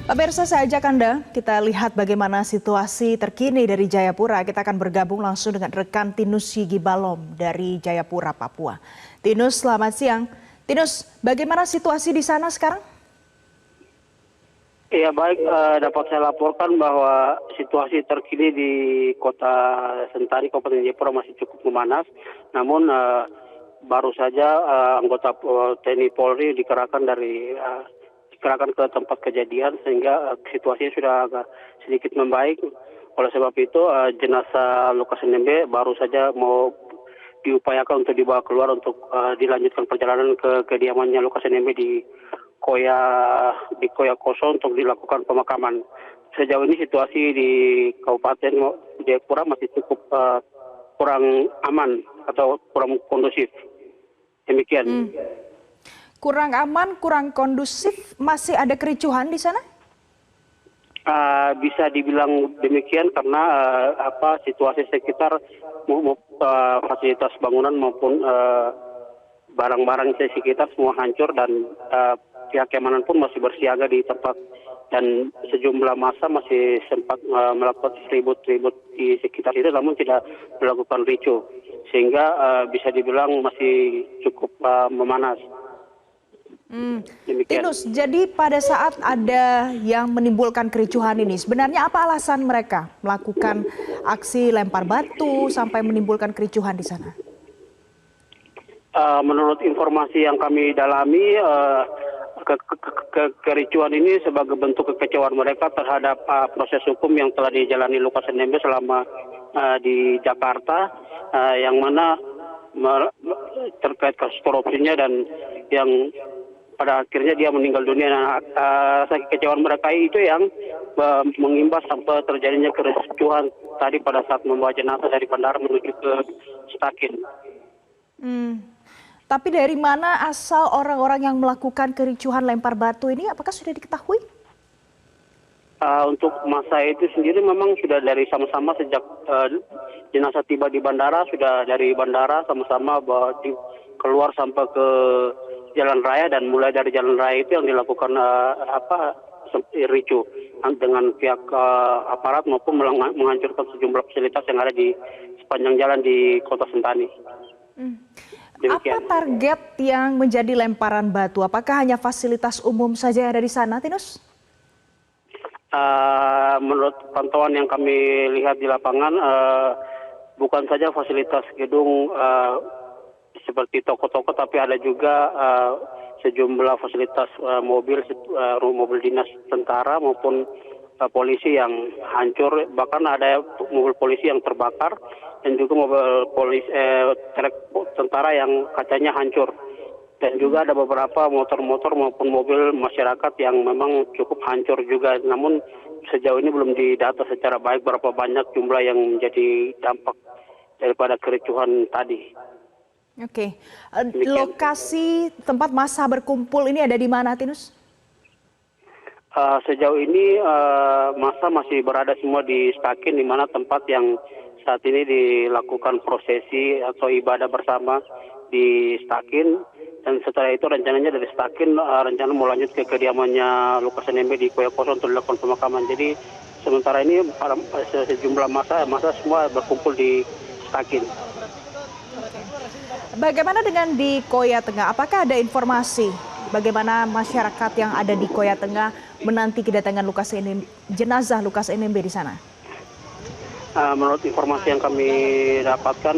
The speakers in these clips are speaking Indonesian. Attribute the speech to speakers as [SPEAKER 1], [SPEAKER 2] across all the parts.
[SPEAKER 1] Pemirsa, saya ajak Anda kita lihat bagaimana situasi terkini dari Jayapura. Kita akan bergabung langsung dengan rekan Tinus Sigibalom dari Jayapura, Papua. Tinus, selamat siang. Tinus, bagaimana situasi di sana sekarang?
[SPEAKER 2] Ya baik, dapat saya laporkan bahwa situasi terkini di kota Sentani, Kabupaten Jayapura masih cukup memanas. Namun baru saja anggota TNI Polri dikerahkan ke tempat kejadian sehingga situasinya sudah agak sedikit membaik. Oleh sebab itu jenazah Lukas NMB baru saja mau diupayakan untuk dibawa keluar untuk dilanjutkan perjalanan ke kediamannya Lukas NMB di Koya Koso untuk dilakukan pemakaman. Sejauh ini situasi di Kabupaten Jayapura masih cukup kurang aman atau kurang kondusif. Demikian.
[SPEAKER 1] Kurang aman, kurang kondusif, masih ada kericuhan di sana?
[SPEAKER 2] Bisa dibilang demikian karena situasi sekitar fasilitas bangunan maupun barang-barang di sekitar semua hancur dan pihak keamanan pun masih bersiaga di tempat dan sejumlah massa masih sempat melakukan ribut-ribut di sekitar itu namun tidak melakukan ricu sehingga bisa dibilang masih cukup memanas.
[SPEAKER 1] Tinus, jadi pada saat ada yang menimbulkan kericuhan ini, sebenarnya apa alasan mereka melakukan aksi lempar batu sampai menimbulkan kericuhan di sana?
[SPEAKER 2] Menurut informasi yang kami dalami, kericuhan ini sebagai bentuk kekecewaan mereka terhadap proses hukum yang telah dijalani Lukas NMB selama di Jakarta, yang mana terkait kasus korupsinya dan yang pada akhirnya dia meninggal dunia. Rasa kekecewaan mereka itu yang mengimbas sampai terjadinya kericuhan tadi pada saat membawa jenazah dari bandara menuju ke Stakin.
[SPEAKER 1] Tapi dari mana asal orang-orang yang melakukan kericuhan lempar batu ini? Apakah sudah diketahui?
[SPEAKER 2] Untuk masa itu sendiri memang sudah dari sama-sama sejak jenazah tiba di bandara, sudah dari bandara sama-sama keluar sampai ke jalan raya dan mulai dari jalan raya itu yang dilakukan ricu dengan pihak aparat maupun menghancurkan sejumlah fasilitas yang ada di sepanjang jalan di Kota Sentani.
[SPEAKER 1] Apa target yang menjadi lemparan batu? Apakah hanya fasilitas umum saja yang ada di sana, Tinus?
[SPEAKER 2] Menurut pantauan yang kami lihat di lapangan, bukan saja fasilitas gedung seperti toko-toko, tapi ada juga sejumlah fasilitas mobil dinas tentara maupun polisi yang hancur, bahkan ada mobil polisi yang terbakar dan juga mobil polisi trek tentara yang kacanya hancur, dan juga ada beberapa motor-motor maupun mobil masyarakat yang memang cukup hancur juga. Namun sejauh ini belum didata secara baik berapa banyak jumlah yang menjadi dampak daripada kericuhan tadi.
[SPEAKER 1] Oke, lokasi tempat massa berkumpul ini ada di mana, Tinus?
[SPEAKER 2] Sejauh ini massa masih berada semua di Stakin, di mana tempat yang saat ini dilakukan prosesi atau ibadah bersama di Stakin, dan setelah itu rencananya dari Stakin rencana mau lanjut ke kediamannya Lukas NMB di Koya Koso untuk dilakukan pemakaman. Jadi sementara ini sejumlah massa semua berkumpul di Stakin.
[SPEAKER 1] Bagaimana dengan di Koya Tengah? Apakah ada informasi bagaimana masyarakat yang ada di Koya Tengah menanti kedatangan jenazah Lukas NMB di sana?
[SPEAKER 2] Menurut informasi yang kami dapatkan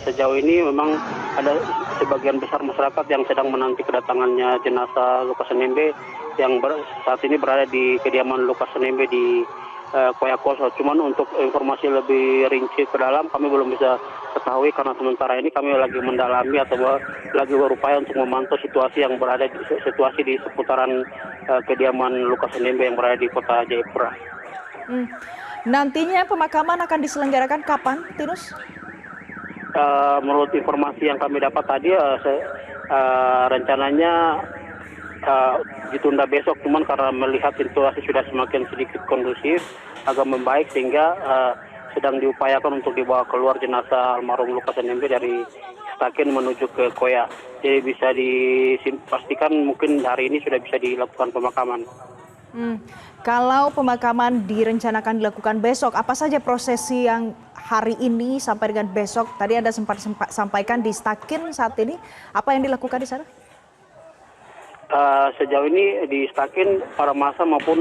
[SPEAKER 2] sejauh ini memang ada sebagian besar masyarakat yang sedang menanti kedatangannya jenazah Lukas NMB yang saat ini berada di kediaman Lukas NMB di Koya Koso. Cuman untuk informasi lebih rinci ke dalam kami belum bisa ketahui karena sementara ini kami lagi mendalami atau lagi berupaya untuk memantau situasi yang berada di seputaran kediaman Lukas NMB yang berada di Kota Jayapura.
[SPEAKER 1] Nantinya pemakaman akan diselenggarakan kapan, Tinus?
[SPEAKER 2] Menurut informasi yang kami dapat tadi rencananya ditunda besok, cuman karena melihat situasi sudah semakin sedikit kondusif, agak membaik sehingga sedang diupayakan untuk dibawa keluar jenazah almarhum Lukas NMB dari Stakin menuju ke Koya. Jadi bisa dipastikan mungkin hari ini sudah bisa dilakukan pemakaman.
[SPEAKER 1] Hmm. Kalau pemakaman direncanakan dilakukan besok, apa saja prosesi yang hari ini sampai dengan besok? Tadi Anda sempat sampaikan di Stakin saat ini, apa yang dilakukan di sana?
[SPEAKER 2] Sejauh ini di Stakin para massa maupun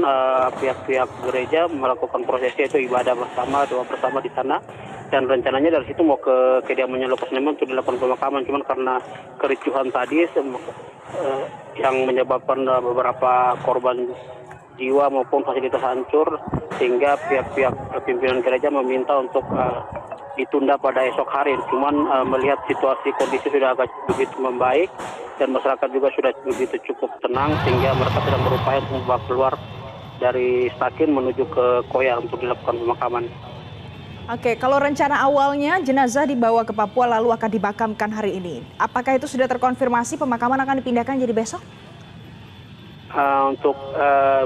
[SPEAKER 2] pihak-pihak gereja melakukan prosesi itu ibadah bersama, doa bersama di sana. Dan rencananya dari situ mau ke kediamannya Lukas Nmb untuk dilakukan pemakaman. Cuman karena kericuhan tadi yang menyebabkan beberapa korban jiwa maupun fasilitas hancur, sehingga pihak-pihak pimpinan gereja meminta untuk ditunda pada esok hari. Cuman melihat situasi kondisi sudah agak begitu membaik dan masyarakat juga sudah begitu cukup tenang, sehingga mereka sedang berupaya untuk membawa keluar dari Stakin menuju ke Koya untuk dilakukan pemakaman.
[SPEAKER 1] Oke, kalau rencana awalnya jenazah dibawa ke Papua lalu akan dimakamkan hari ini. Apakah itu sudah terkonfirmasi pemakaman akan dipindahkan jadi besok?
[SPEAKER 2] Untuk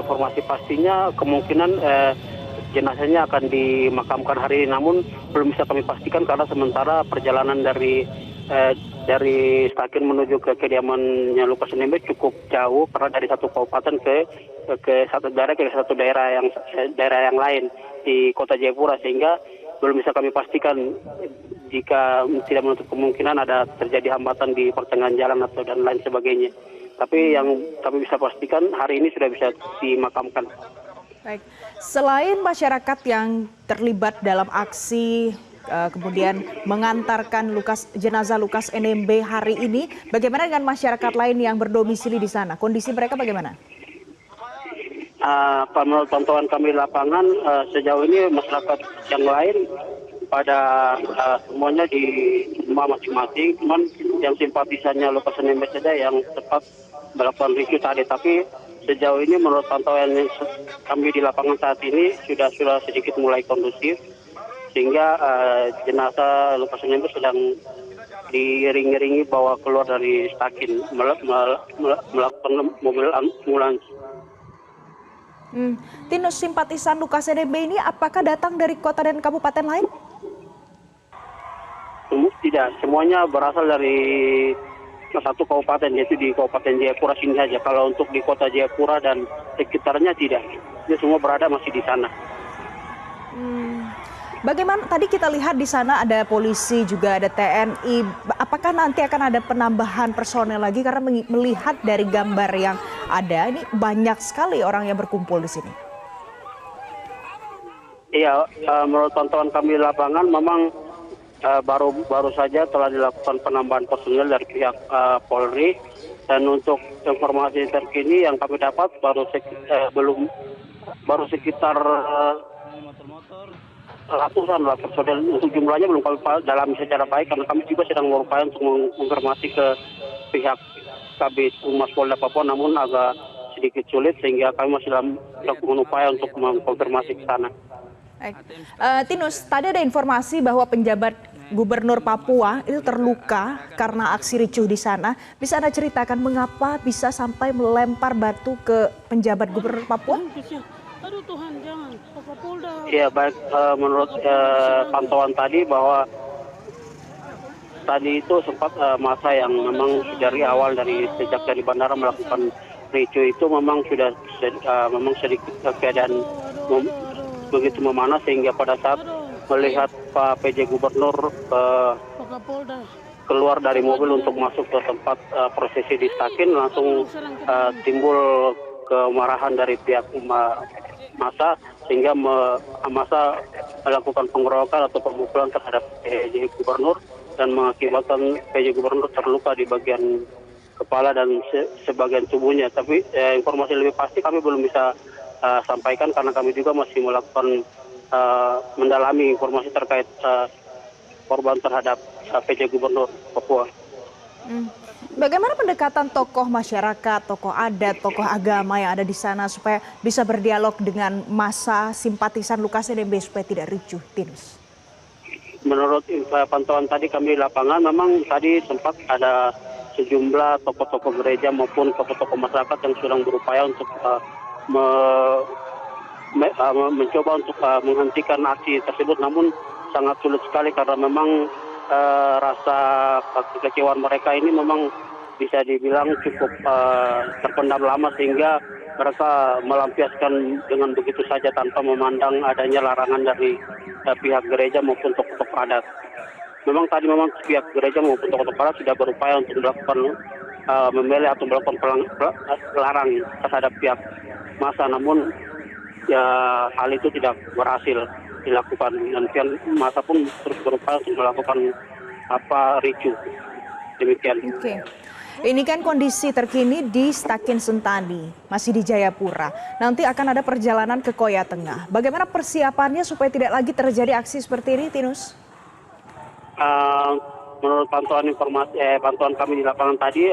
[SPEAKER 2] informasi pastinya kemungkinan jenazahnya akan dimakamkan hari ini, namun belum bisa kami pastikan karena sementara perjalanan dari Stakin menuju ke kediamannya Lukas Nmb cukup jauh, karena dari satu kabupaten ke satu daerah yang lain di Kota Jayapura, sehingga belum bisa kami pastikan jika tidak menutup kemungkinan ada terjadi hambatan di pertengahan jalan atau dan lain sebagainya. Tapi yang kami bisa pastikan hari ini sudah bisa dimakamkan.
[SPEAKER 1] Baik, selain masyarakat yang terlibat dalam aksi kemudian mengantarkan jenazah Lukas Nmb hari ini, bagaimana dengan masyarakat lain yang berdomisili di sana? Kondisi mereka bagaimana?
[SPEAKER 2] Menurut pantauan kami di lapangan, sejauh ini masyarakat yang lain pada semuanya di rumah masing-masing, cuman yang simpatisannya Lukas Nmb saja yang cepat melakukan ricu tadi. Tapi sejauh ini menurut pantauan kami di lapangan saat ini sudah sedikit mulai kondusif, sehingga jenazah Lukas Nmb sedang diiring-iringi bawa keluar dari Stakin melakukan mobil ambulans.
[SPEAKER 1] Tinus, simpatisan Lukas Nmb ini apakah datang dari kota dan kabupaten lain?
[SPEAKER 2] Tidak, semuanya berasal dari satu kabupaten, yaitu di Kabupaten Jayapura sini saja. Kalau untuk di Kota Jayapura dan sekitarnya tidak, dia semua berada masih di sana.
[SPEAKER 1] Bagaimana tadi kita lihat di sana ada polisi juga ada TNI. Apakah nanti akan ada penambahan personel lagi, karena melihat dari gambar yang ada ini banyak sekali orang yang berkumpul di sini?
[SPEAKER 2] Iya, menurut pantauan kami di lapangan memang baru saja telah dilakukan penambahan personel dari pihak Polri, dan untuk informasi terkini yang kami dapat baru sekitar ratusan lah personel. Untuk jumlahnya belum kami dalami secara baik karena kami juga sedang berupaya untuk mengonfirmasi ke pihak Kabid Humas Polda Papua, namun agak sedikit sulit sehingga kami masih dalam upaya untuk mengkonfirmasi ke sana.
[SPEAKER 1] Baik. Tinus, tadi ada informasi bahwa penjabat Gubernur Papua itu terluka karena aksi ricuh di sana. Bisa Anda ceritakan mengapa bisa sampai melempar batu ke penjabat Gubernur Papua?
[SPEAKER 3] Aduh Tuhan, jangan. Kapolda.
[SPEAKER 2] Ya baik, menurut pantauan tadi bahwa tadi itu sempat masa yang memang dari awal sejak dari bandara melakukan ricuh itu memang sudah memang sedikit keadaan begitu memanas, sehingga pada saat melihat Pak PJ Gubernur keluar dari mobil untuk masuk ke tempat prosesi di Stakin, langsung timbul kemarahan dari pihak massa, sehingga massa melakukan penggeroyokan atau pemukulan terhadap PJ Gubernur dan mengakibatkan PJ Gubernur terluka di bagian kepala dan sebagian tubuhnya. Tapi informasi lebih pasti kami belum bisa sampaikan karena kami juga masih melakukan mendalami informasi terkait korban terhadap PJ Gubernur Papua.
[SPEAKER 1] Bagaimana pendekatan tokoh masyarakat, tokoh adat, tokoh agama yang ada di sana supaya bisa berdialog dengan massa simpatisan Lukas Nmb supaya tidak ricuh, Tinus?
[SPEAKER 2] Menurut pantauan tadi kami di lapangan, memang tadi sempat ada sejumlah tokoh-tokoh gereja maupun tokoh-tokoh masyarakat yang sedang berupaya untuk mencoba untuk menghentikan aksi tersebut, namun sangat sulit sekali karena memang rasa kekecewaan mereka ini memang bisa dibilang cukup terpendam lama, sehingga mereka melampiaskan dengan begitu saja tanpa memandang adanya larangan dari pihak gereja maupun tokoh-tokoh adat. Memang pihak gereja maupun tokoh-tokoh adat sudah berupaya untuk melakukan memilih atau melakukan larang terhadap pihak massa, namun ya hal itu tidak berhasil dilakukan dan pihak massa pun terus berupaya untuk melakukan ricu. Demikian.
[SPEAKER 1] Oke. Ini kan kondisi terkini di Stakin Sentani, masih di Jayapura. Nanti akan ada perjalanan ke Koya Tengah. Bagaimana persiapannya supaya tidak lagi terjadi aksi seperti ini, Tinus?
[SPEAKER 2] Menurut pantauan kami di lapangan tadi,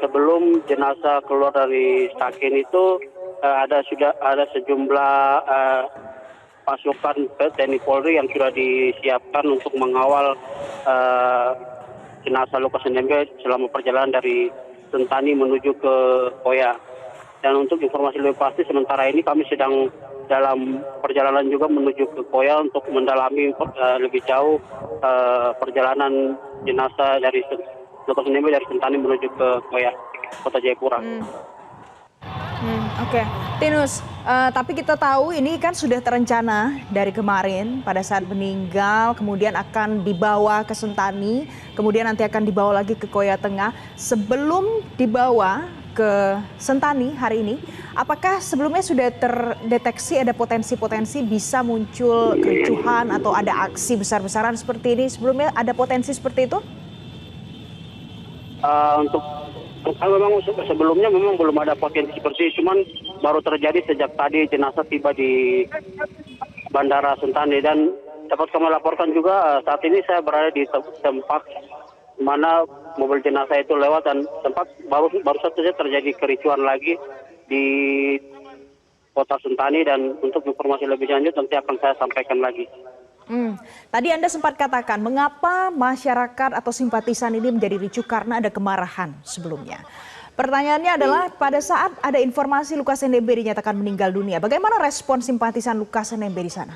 [SPEAKER 2] sebelum jenazah keluar dari Stakin itu sudah ada sejumlah pasukan TNI Polri yang sudah disiapkan untuk mengawal jenazah Lukas NMB selama perjalanan dari Sentani menuju ke Koya. Dan untuk informasi lebih pasti, sementara ini kami sedang dalam perjalanan juga menuju ke Koya untuk mendalami lebih jauh perjalanan jenazah dari Lukas NMB dari Sentani menuju ke Koya, Kota Jayapura.
[SPEAKER 1] Oke. Tinus, tapi kita tahu ini kan sudah terencana dari kemarin pada saat meninggal, kemudian akan dibawa ke Sentani, kemudian nanti akan dibawa lagi ke Koya Tengah. Sebelum dibawa ke Sentani hari ini, apakah sebelumnya sudah terdeteksi ada potensi-potensi bisa muncul kericuhan atau ada aksi besar-besaran seperti ini? Sebelumnya ada potensi seperti itu?
[SPEAKER 2] Memang sebelumnya memang belum ada potensi seperti itu, cuman baru terjadi sejak tadi jenazah tiba di Bandara Sentani. Dan dapat kami laporkan juga saat ini saya berada di tempat mana mobil jenazah itu lewat, dan tempat baru saja terjadi kericuhan lagi di Kota Sentani. Dan untuk informasi lebih lanjut nanti akan saya sampaikan lagi.
[SPEAKER 1] Tadi Anda sempat katakan mengapa masyarakat atau simpatisan ini menjadi ricuh karena ada kemarahan sebelumnya. Pertanyaannya adalah pada saat ada informasi Lukas NMB dinyatakan meninggal dunia, bagaimana respon simpatisan Lukas NMB di sana?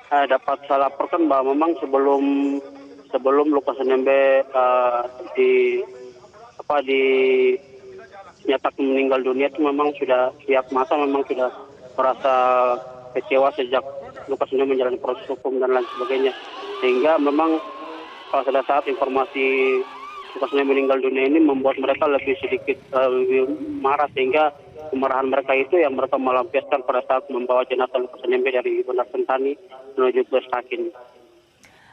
[SPEAKER 2] Dapat saya laporkan bahwa memang sebelum Lukas NMB dinyatakan meninggal dunia itu memang sudah pihak massa memang sudah merasa kecewa sejak Lukas NMB menjalani proses hukum dan lain sebagainya, sehingga memang pada saat informasi Lukas NMB meninggal dunia ini membuat mereka lebih marah, sehingga kemarahan mereka itu yang mereka melampiaskan pada saat membawa jenazah Lukas NMB dari Bandar Sentani menuju ke Stakin.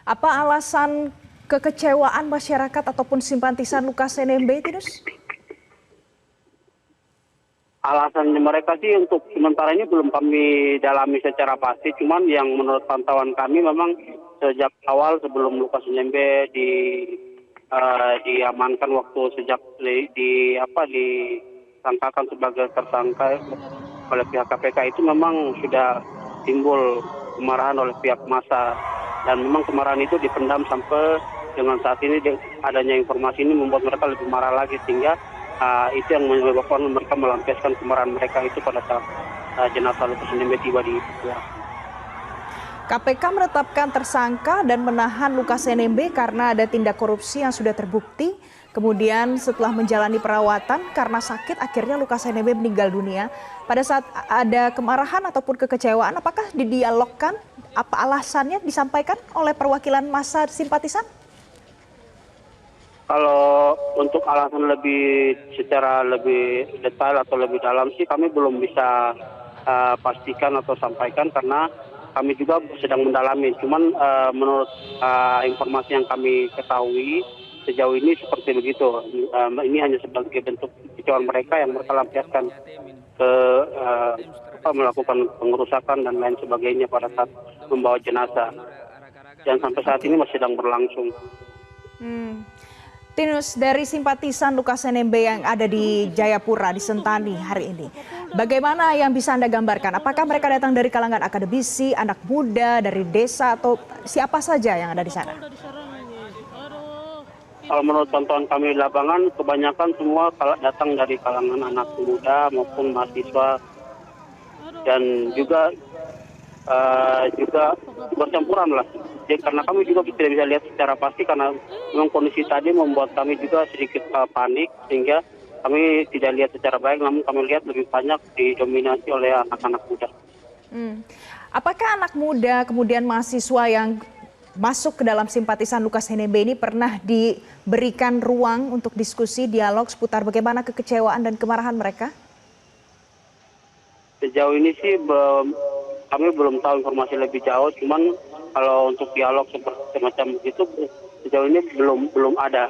[SPEAKER 1] Apa alasan kekecewaan masyarakat ataupun simpatisan Lukas NMB, Tinus?
[SPEAKER 2] Alasan mereka sih untuk sementara ini belum kami dalami secara pasti, cuman yang menurut pantauan kami memang sejak awal sebelum Lukas NMB diamankan waktu sejak disangkakan sebagai tersangka oleh pihak KPK itu memang sudah timbul kemarahan oleh pihak massa, dan memang kemarahan itu dipendam sampai dengan saat ini adanya informasi ini membuat mereka lebih marah lagi, sehingga itu yang menyebabkan mereka melampiaskan kemarahan mereka itu pada saat jenazah Lukas NMB tiba di Papua.
[SPEAKER 1] KPK menetapkan tersangka dan menahan Lukas NMB karena ada tindak korupsi yang sudah terbukti. Kemudian setelah menjalani perawatan karena sakit, akhirnya Lukas NMB meninggal dunia. Pada saat ada kemarahan ataupun kekecewaan, apakah didialogkan? Apa alasannya disampaikan oleh perwakilan massa simpatisan?
[SPEAKER 2] Kalau untuk alasan secara lebih detail atau lebih dalam sih kami belum bisa pastikan atau sampaikan karena kami juga sedang mendalami. Cuman menurut informasi yang kami ketahui sejauh ini seperti begitu. Ini hanya sebagai bentuk kekecewaan mereka yang mereka lampiaskan ke melakukan pengerusakan dan lain sebagainya pada saat membawa jenazah. Dan sampai saat ini masih sedang berlangsung.
[SPEAKER 1] Tinus, dari simpatisan Lukas NMB yang ada di Jayapura, di Sentani hari ini, bagaimana yang bisa Anda gambarkan? Apakah mereka datang dari kalangan akademisi, anak muda, dari desa, atau siapa saja yang ada di sana?
[SPEAKER 2] Kalau menurut pantauan kami di lapangan, kebanyakan semua datang dari kalangan anak muda maupun mahasiswa, dan juga bercampuran lah. Jadi, karena kami juga tidak bisa lihat secara pasti karena memang kondisi tadi membuat kami juga sedikit panik, sehingga kami tidak lihat secara baik, namun kami lihat lebih banyak didominasi oleh anak-anak muda.
[SPEAKER 1] Apakah anak muda kemudian mahasiswa yang masuk ke dalam simpatisan Lukas NMB ini pernah diberikan ruang untuk diskusi, dialog seputar bagaimana kekecewaan dan kemarahan mereka?
[SPEAKER 2] Sejauh ini sih kami belum tahu informasi lebih jauh, cuman kalau untuk dialog seperti semacam begitu sejauh ini belum ada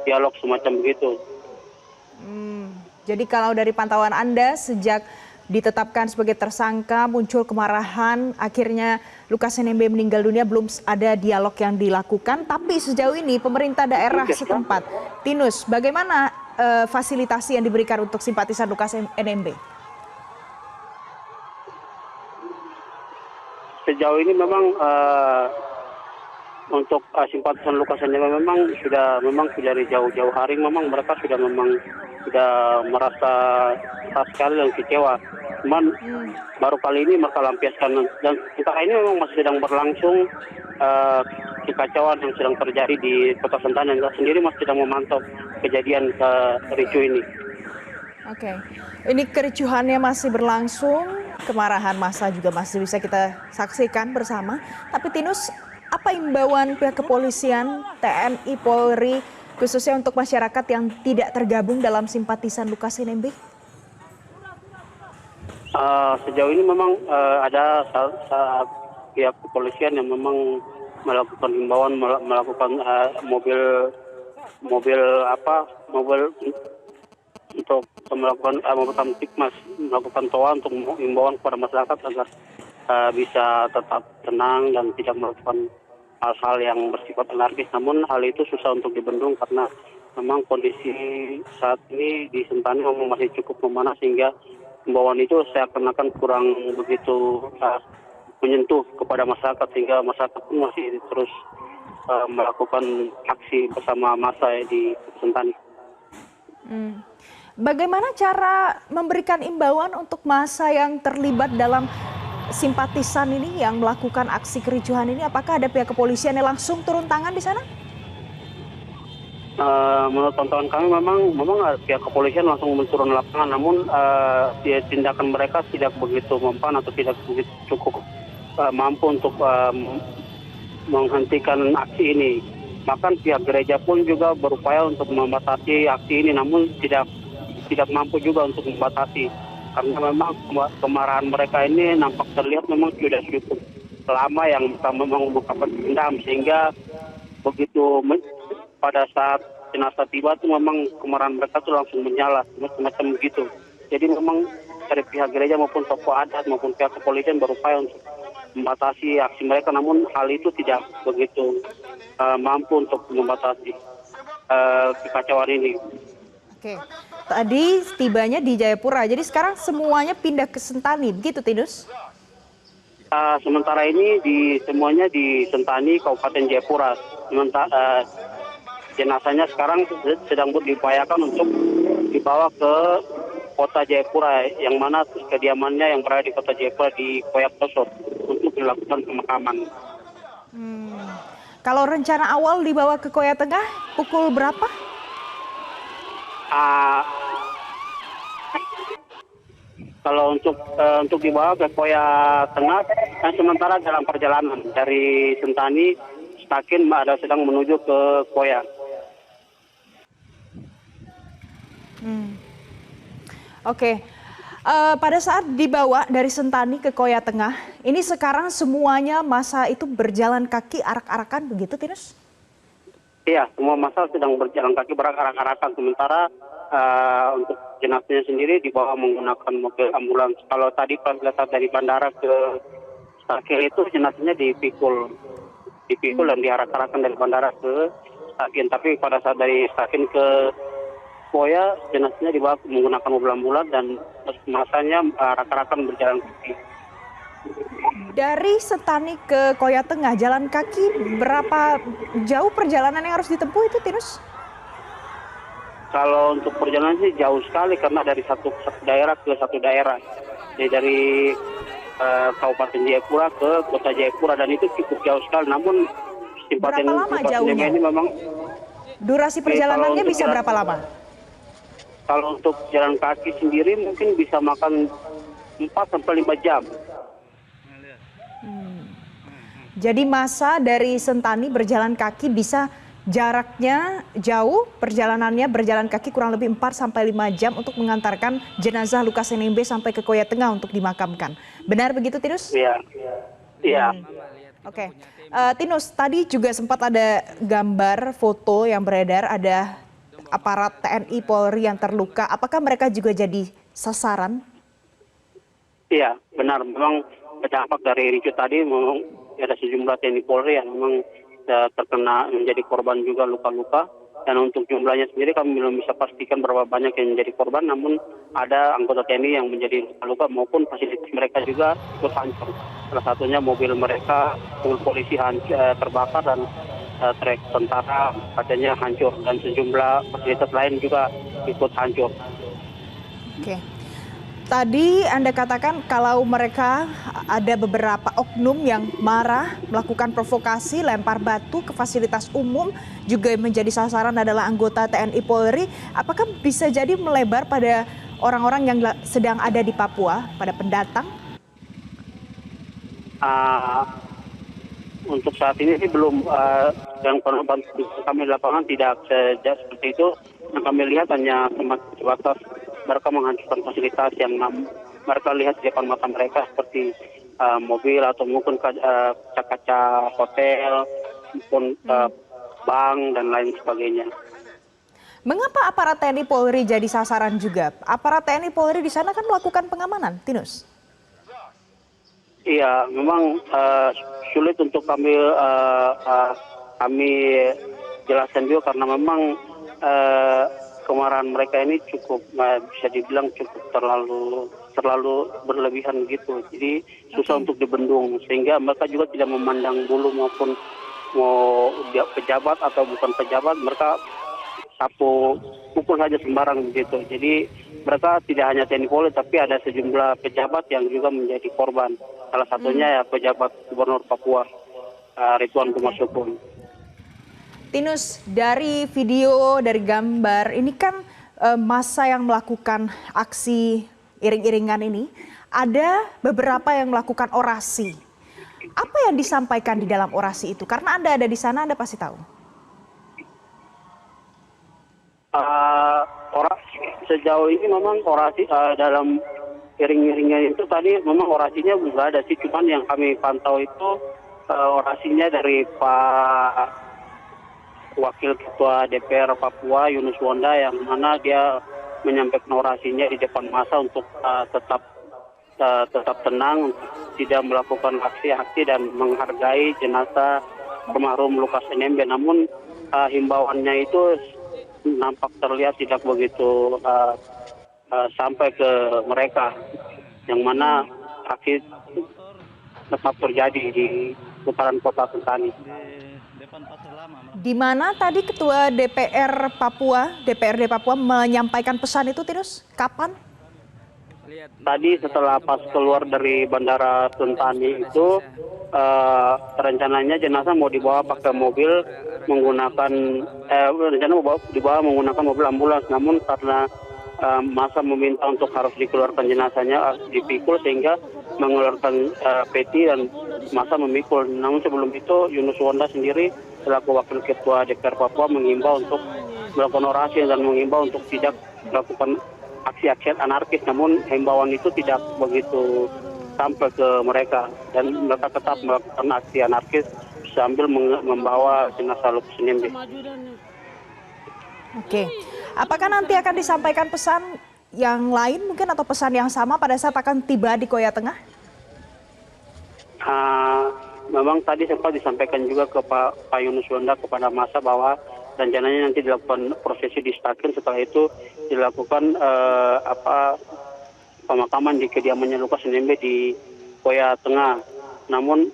[SPEAKER 2] dialog semacam begitu.
[SPEAKER 1] Jadi kalau dari pantauan Anda sejak ditetapkan sebagai tersangka muncul kemarahan, akhirnya Lukas NMB meninggal dunia, belum ada dialog yang dilakukan. Tapi sejauh ini pemerintah daerah setempat, Tinus, bagaimana fasilitasi yang diberikan untuk simpatisan Lukas NMB?
[SPEAKER 2] Sejauh ini memang untuk simpatisan Lukas NMB memang sudah dari jauh-jauh hari memang mereka sudah merasa keras sekali dan kecewa. Cuman baru kali ini mereka lampiaskan, dan kita ini memang masih sedang berlangsung kekacauan yang sedang terjadi di Kota Sentani, dan sendiri masih sedang memantau kejadian ricuh ini.
[SPEAKER 1] Oke, ini kericuhannya masih berlangsung, kemarahan massa juga masih bisa kita saksikan bersama. Tapi Tinus, apa imbauan pihak kepolisian, TNI, Polri, khususnya untuk masyarakat yang tidak tergabung dalam simpatisan Lukas NMB?
[SPEAKER 2] Sejauh ini memang ada pihak kepolisian yang memang melakukan himbauan, melakukan mobil untuk melakukan mobil kamtipmas, melakukan toa untuk himbauan kepada masyarakat agar bisa tetap tenang dan tidak melakukan hal-hal yang bersifat anarkis. Namun hal itu susah untuk dibendung karena memang kondisi saat ini di Sentani memang masih cukup memanas, sehingga himbauan itu seakan-akan kurang begitu menyentuh kepada masyarakat, sehingga masyarakat pun masih terus melakukan aksi bersama massa di Sentani.
[SPEAKER 1] Bagaimana cara memberikan imbauan untuk massa yang terlibat dalam simpatisan ini yang melakukan aksi kericuhan ini? Apakah ada pihak kepolisian yang langsung turun tangan di sana?
[SPEAKER 2] Menurut pantauan kami memang pihak kepolisian langsung turun lapangan, namun tindakan mereka tidak begitu mempan atau tidak begitu cukup mampu untuk menghentikan aksi ini. Bahkan pihak gereja pun juga berupaya untuk membatasi aksi ini, namun tidak mampu juga untuk membatasi, karena memang kemarahan mereka ini nampak terlihat memang sudah cukup lama yang memang bukan pendam, sehingga begitu pada saat jenazah tiba itu memang kemarahan mereka itu langsung menyala semacam begitu. Jadi memang dari pihak gereja maupun tokoh adat maupun pihak kepolisian berupaya untuk membatasi aksi mereka, namun hal itu tidak begitu mampu untuk membatasi kekacauan ini.
[SPEAKER 1] Oke, tadi tibanya di Jayapura, jadi sekarang semuanya pindah ke Sentani, begitu Tinus?
[SPEAKER 2] Sementara ini semuanya di Sentani, Kabupaten Jayapura. Sementara jenazahnya sekarang sedang diupayakan untuk dibawa ke Kota Jayapura, yang mana kediamannya yang berada di Kota Jayapura di Koyak-Tosor untuk dilakukan pemakaman.
[SPEAKER 1] Kalau rencana awal dibawa ke Koya Tengah pukul berapa?
[SPEAKER 2] Kalau untuk dibawa ke Koya Tengah, sementara dalam perjalanan dari Sentani, Stakin sedang menuju ke Koya.
[SPEAKER 1] Oke, pada saat dibawa dari Sentani ke Koya Tengah, ini sekarang semuanya massa itu berjalan kaki arak-arakan, begitu Tinus?
[SPEAKER 2] Iya, semua massa sedang berjalan kaki berarak-arakan, sementara untuk jenazahnya sendiri dibawa menggunakan mobil ambulans. Kalau tadi pas datang dari bandara ke Stakin itu jenazahnya dipikul dan diarak-arakan dari bandara ke Stakin. Tapi pada saat dari Stakin ke Koya, jenazahnya dibawa menggunakan mobil ambulans dan massanya arak-arakan berjalan kaki.
[SPEAKER 1] Dari Sentani ke Koya Tengah, jalan kaki berapa jauh perjalanan yang harus ditempuh itu Tinus?
[SPEAKER 2] Kalau untuk perjalanan sih jauh sekali, karena dari satu daerah ke satu daerah. Jadi dari Kabupaten Jayapura ke Kota Jayapura, dan itu cukup jauh sekali. Namun
[SPEAKER 1] berapa lama jauhnya?
[SPEAKER 2] Ini memang
[SPEAKER 1] durasi perjalanannya bisa berapa lama?
[SPEAKER 2] Kalau untuk jalan kaki sendiri mungkin bisa makan 4 sampai 5 jam.
[SPEAKER 1] Jadi masa dari Sentani berjalan kaki bisa jaraknya jauh, perjalanannya berjalan kaki kurang lebih 4 sampai 5 jam untuk mengantarkan jenazah Lukas NMB sampai ke Koya Tengah untuk dimakamkan. Benar begitu, Tinus?
[SPEAKER 2] Iya, iya.
[SPEAKER 1] Oke. Tinus, tadi juga sempat ada gambar foto yang beredar, ada aparat TNI Polri yang terluka. Apakah mereka juga jadi sasaran?
[SPEAKER 2] Iya, benar. Memang dampak dari ricu tadi memang ada sejumlah TNI Polri yang memang terkena menjadi korban juga luka-luka. Dan untuk jumlahnya sendiri kami belum bisa pastikan berapa banyak yang menjadi korban, namun ada anggota TNI yang menjadi luka-luka maupun fasilitas mereka juga ikut hancur. Salah satunya mobil mereka, mobil polisi terbakar dan trek tentara katanya hancur dan sejumlah fasilitas lain juga ikut hancur.
[SPEAKER 1] Oke. Tadi Anda katakan kalau mereka ada beberapa oknum yang marah, melakukan provokasi, lempar batu ke fasilitas umum, juga menjadi sasaran adalah anggota TNI Polri. Apakah bisa jadi melebar pada orang-orang yang sedang ada di Papua, pada pendatang?
[SPEAKER 2] Untuk saat ini sih belum, yang kami di lapangan tidak seperti itu. Yang kami lihat hanya sebatas mereka menghancurkan fasilitas yang mereka lihat di depan mata mereka seperti mobil atau mungkin kaca-kaca hotel, maupun bank dan lain sebagainya.
[SPEAKER 1] Mengapa aparat TNI Polri jadi sasaran juga? Aparat TNI Polri di sana kan melakukan pengamanan, Tinus?
[SPEAKER 2] Iya, memang sulit untuk kami jelaskan juga karena memang kemarahan mereka ini cukup bisa dibilang cukup terlalu berlebihan gitu. Jadi susah untuk dibendung sehingga mereka juga tidak memandang bulu maupun mau dia pejabat atau bukan pejabat, mereka sapu pukul saja sembarang begitu. Jadi mereka tidak hanya TNI Polri tapi ada sejumlah pejabat yang juga menjadi korban. Salah satunya ya pejabat Gubernur Papua Ridwan Kumar Sukun.
[SPEAKER 1] Tinus, dari video, dari gambar, ini kan massa yang melakukan aksi iring-iringan ini, ada beberapa yang melakukan orasi. Apa yang disampaikan di dalam orasi itu? Karena Anda ada di sana, Anda pasti tahu.
[SPEAKER 2] Orasi sejauh ini memang orasi dalam iring-iringan itu tadi memang orasinya nggak ada sih, cuman yang kami pantau itu orasinya dari Pak Wakil Ketua DPR Papua Yunus Wonda yang mana dia menyampaikan orasinya di depan massa untuk tetap tenang, tidak melakukan aksi-aksi dan menghargai jenazah almarhum Lukas NMB. Namun himbauannya itu nampak terlihat tidak begitu sampai ke mereka, yang mana aksi tetap terjadi di putaran kota Sentani.
[SPEAKER 1] Di mana tadi Ketua DPRD Papua menyampaikan pesan itu, Tinus? Kapan?
[SPEAKER 2] Tadi setelah pas keluar dari Bandara Sentani itu rencananya jenazah mau dibawa pakai mobil menggunakan mobil ambulans, namun karena masa meminta untuk harus dikeluarkan jenazahnya dipikul sehingga mengeluarkan peti dan masa memikul. Namun sebelum itu Yunus Wonda sendiri selaku Wakil Ketua DPR Papua mengimbau untuk melakukan orasi dan mengimbau untuk tidak melakukan aksi-aksi anarkis, namun himbauan itu tidak begitu sampai ke mereka dan mereka tetap melakukan aksi anarkis sambil membawa jenazah Lukas NMB.
[SPEAKER 1] Oke, apakah nanti akan disampaikan pesan yang lain mungkin atau pesan yang sama pada saat akan tiba di Koya Tengah?
[SPEAKER 2] Memang tadi sempat disampaikan juga ke Pak Yunus Wonda kepada massa bahwa rencananya nanti dilakukan prosesi di Stakin, setelah itu dilakukan pemakaman di kediamannya Lukas NMB di Koya Tengah. Namun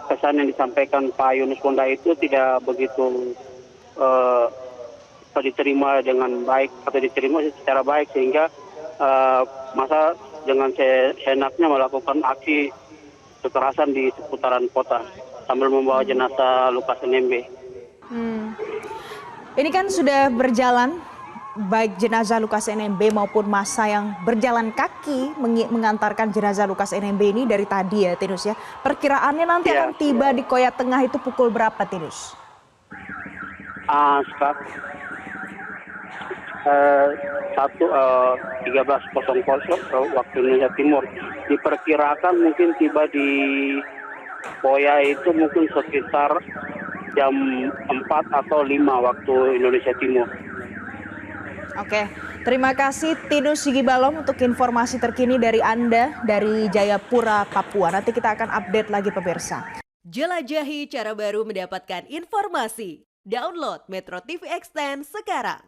[SPEAKER 2] pesan yang disampaikan Pak Yunus Wonda itu tidak begitu diterima dengan baik atau diterima secara baik, sehingga masa dengan seenaknya melakukan aksi kekerasan di seputaran kota sambil membawa jenazah Lukas NMB.
[SPEAKER 1] Ini kan sudah berjalan, baik jenazah Lukas NMB maupun massa yang berjalan kaki mengantarkan jenazah Lukas NMB ini dari tadi ya, Tinus ya. Perkiraannya nanti
[SPEAKER 2] Ya.
[SPEAKER 1] akan tiba di Koya Tengah itu pukul berapa, Tinus?
[SPEAKER 2] Sekitar 13.00 waktu Indonesia Timur. Diperkirakan mungkin tiba di Koya itu mungkin sekitar jam 4 atau 5 waktu Indonesia Timur.
[SPEAKER 1] Oke, terima kasih Tinus Sigibalom untuk informasi terkini dari Anda dari Jayapura, Papua. Nanti kita akan update lagi pemirsa.
[SPEAKER 4] Jelajahi cara baru mendapatkan informasi. Download Metro TV Extend sekarang.